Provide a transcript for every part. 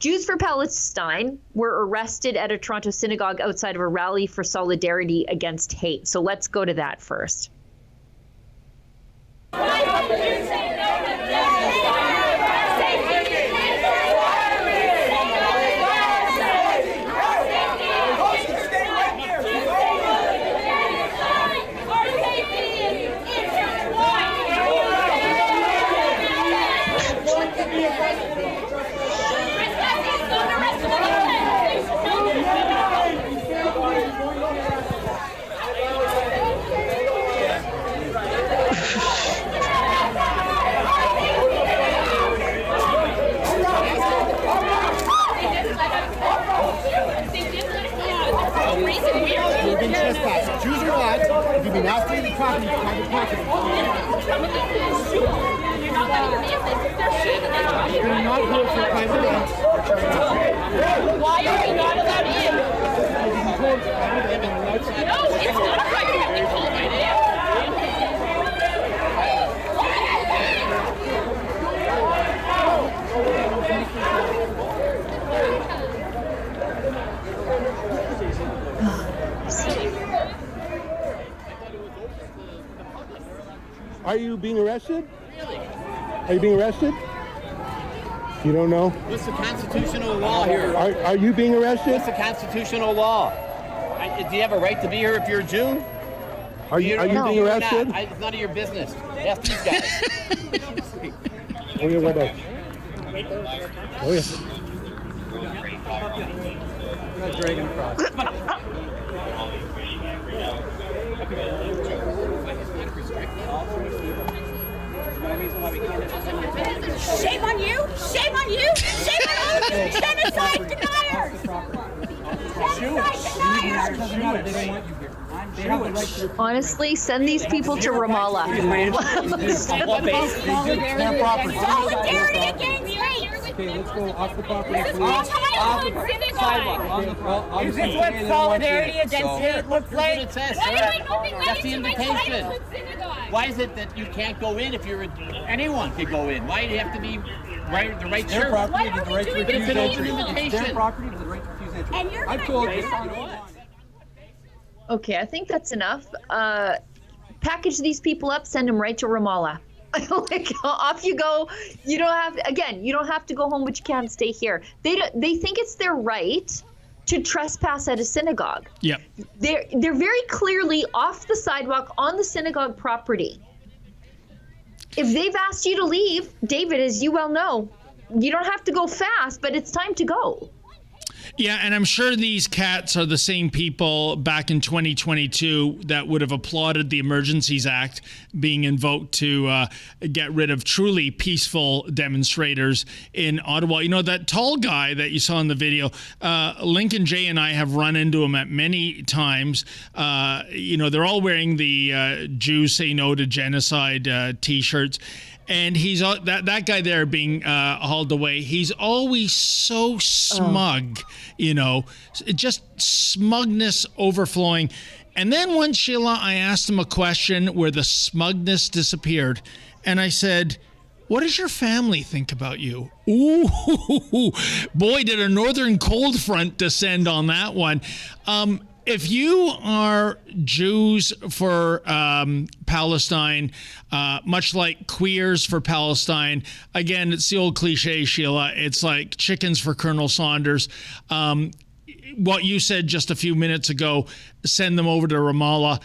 Jews for Palestine were arrested at a Toronto synagogue outside of a rally for solidarity against hate. So let's go to that first. Jews are not. You've been after the property, private property. You're not here for private land. Why are we not allowed in? No, it's not a private land. They call it Are you being arrested? Really? Are you being arrested? You don't know? What's the constitutional law here? Are you being arrested? What's the constitutional law? Do you have a right to be here if you're a Jew? Are you being arrested? It's none of your business. Ask these guys. Oh, yeah, what else? Oh, yeah. Dragon cross. Shame on you! Shame on you! Shame on all of you! Genocide deniers! Genocide deniers! Honestly, send these people to Ramallah. Solidarity against hate! Okay, let's go off the property. This is not how it looks in the sidewalk. Is this what solidarity against hate looks like? That's the invitation. Why is it that you can't go in if you're anyone can go in? Why do you have to be right the right Their shirt? property with the right to But it's refuse an open entry. invitation. Their property with the right to refuse entry. And you're I've told you. Okay, I think that's enough. Package these people up, send them right to Ramallah. Like, off you go. You don't have to go home, but you can't stay here. They think it's their right to trespass at a synagogue. Yep. They're very clearly off the sidewalk on the synagogue property. If they've asked you to leave, David, as you well know, you don't have to go fast, but it's time to go. Yeah, and I'm sure these cats are the same people back in 2022 that would have applauded the Emergencies Act being invoked to get rid of truly peaceful demonstrators in Ottawa. You know, that tall guy that you saw in the video, Lincoln Jay and I have run into him at many times. They're all wearing the Jews Say No to Genocide T-shirts. And he's that guy there being hauled away. He's always so smug, just smugness overflowing. And then once, Sheila, I asked him a question where the smugness disappeared. And I said, what does your family think about you? Ooh, boy, did a northern cold front descend on that one. If you are Jews for Palestine, much like queers for Palestine, again, it's the old cliche, Sheila. It's like chickens for Colonel Saunders. What you said just a few minutes ago, send them over to Ramallah.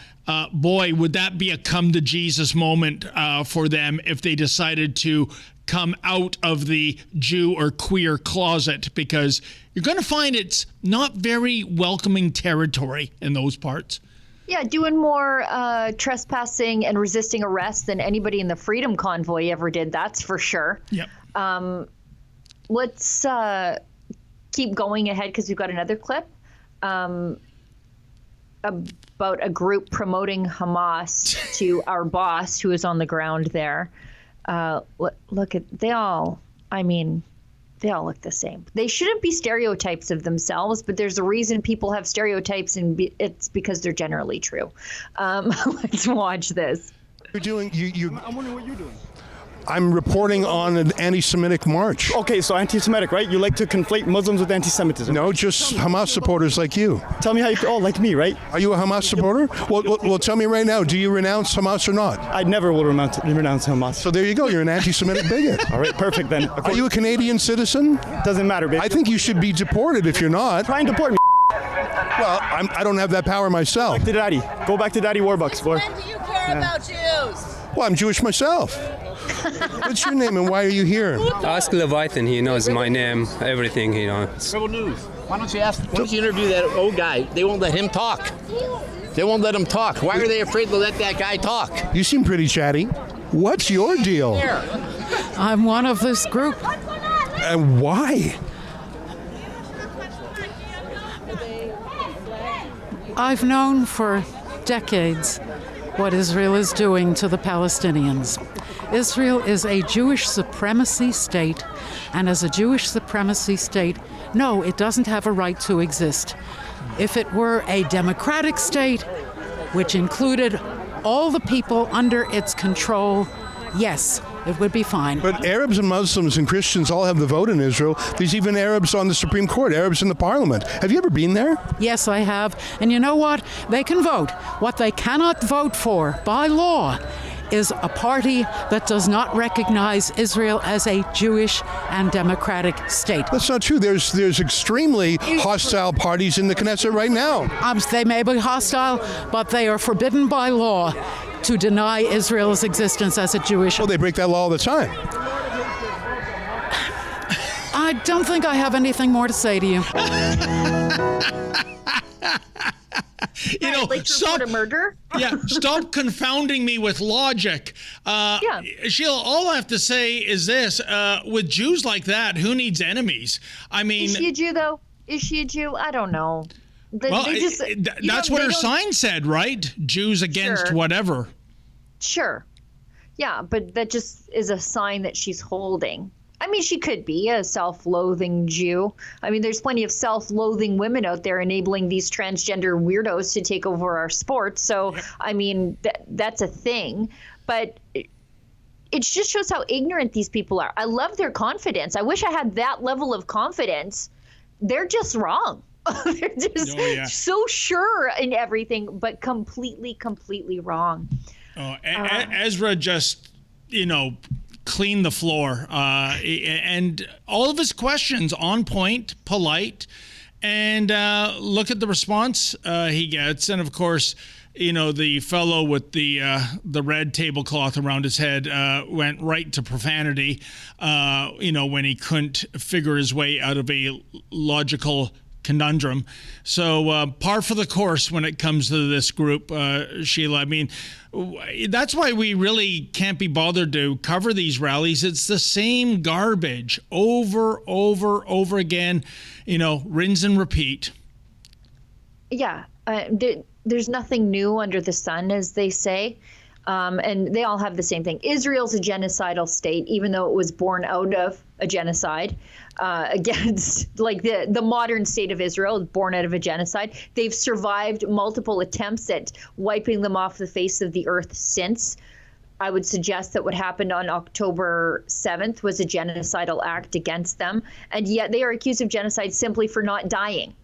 Boy, would that be a come to Jesus moment for them if they decided to come out of the Jew or queer closet, because you're going to find it's not very welcoming territory in those parts. Yeah, doing more trespassing and resisting arrest than anybody in the Freedom Convoy ever did, that's for sure. Yep. Let's keep going ahead because we've got another clip about a group promoting Hamas to our boss who is on the ground there. Look at, they all look the same. They shouldn't be stereotypes of themselves, but there's a reason people have stereotypes, and it's because they're generally true. Let's watch this. You're doing, I'm wondering what you're doing. I'm reporting on an anti-Semitic march. Okay, so anti-Semitic, right? You like to conflate Muslims with anti-Semitism. No, just Hamas supporters like you. Tell me how you... Oh, like me, right? Are you a Hamas supporter? Well, tell me right now, do you renounce Hamas or not? I never will renounce Hamas. So there you go, you're an anti-Semitic bigot. All right, perfect then. Are you a Canadian citizen? Doesn't matter, baby. I think you should be deported if you're not. Try and deport me. Well, I don't have that power myself. Back to Daddy. Go back to Daddy Warbucks, boy. When do you care about Jews? Well, I'm Jewish myself. What's your name and why are you here? Ask Leviathan, he knows my name, everything he knows. Rebel News. Why don't you interview that old guy? They won't let him talk. They won't let him talk. Why are they afraid to let that guy talk? You seem pretty chatty. What's your deal? I'm one of this group. And why? I've known for decades what Israel is doing to the Palestinians. Israel is a Jewish supremacy state, and as a Jewish supremacy state, no, it doesn't have a right to exist. If it were a democratic state, which included all the people under its control, yes, it would be fine. But Arabs and Muslims and Christians all have the vote in Israel. There's even Arabs on the Supreme Court, Arabs in the parliament. Have you ever been there? Yes, I have. And you know what? They can vote. What they cannot vote for by law is a party that does not recognize Israel as a Jewish and democratic state. That's not true. There's extremely hostile parties in the Knesset right now. They may be hostile, but they are forbidden by law to deny Israel's existence as a Jewish... Well, they break that law all the time. I don't think I have anything more to say to you. Like to report a murder? Yeah, stop confounding me with logic. Sheila, all I have to say is this. With Jews like that, who needs enemies? I mean... Is she a Jew, though? Is she a Jew? I don't know. That's what her sign said, right? Jews against whatever. Sure. Yeah, but that just is a sign that she's holding. I mean, she could be a self-loathing Jew. I mean, there's plenty of self-loathing women out there enabling these transgender weirdos to take over our sports. So, I mean, that's a thing. But it just shows how ignorant these people are. I love their confidence. I wish I had that level of confidence. They're just wrong. They're just so sure in everything, but completely wrong. Ezra just, cleaned the floor, and all of his questions on point, polite, and look at the response he gets. And of course, the fellow with the red tablecloth around his head went right to profanity, when he couldn't figure his way out of a logical conundrum. So par for the course when it comes to this group, Sheila. I mean, that's why we really can't be bothered to cover these rallies. It's the same garbage over again, rinse and repeat. Yeah, there's nothing new under the sun, as they say. And they all have the same thing. Israel's a genocidal state, even though it was born out of a genocide against, like, the modern state of Israel is born out of a genocide. They've survived multiple attempts at wiping them off the face of the earth since. I would suggest that what happened on October 7th was a genocidal act against them. And yet they are accused of genocide simply for not dying.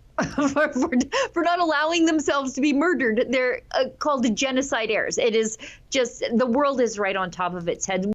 for not allowing themselves to be murdered. They're called genocidaires. It is just, the world is right on top of its head.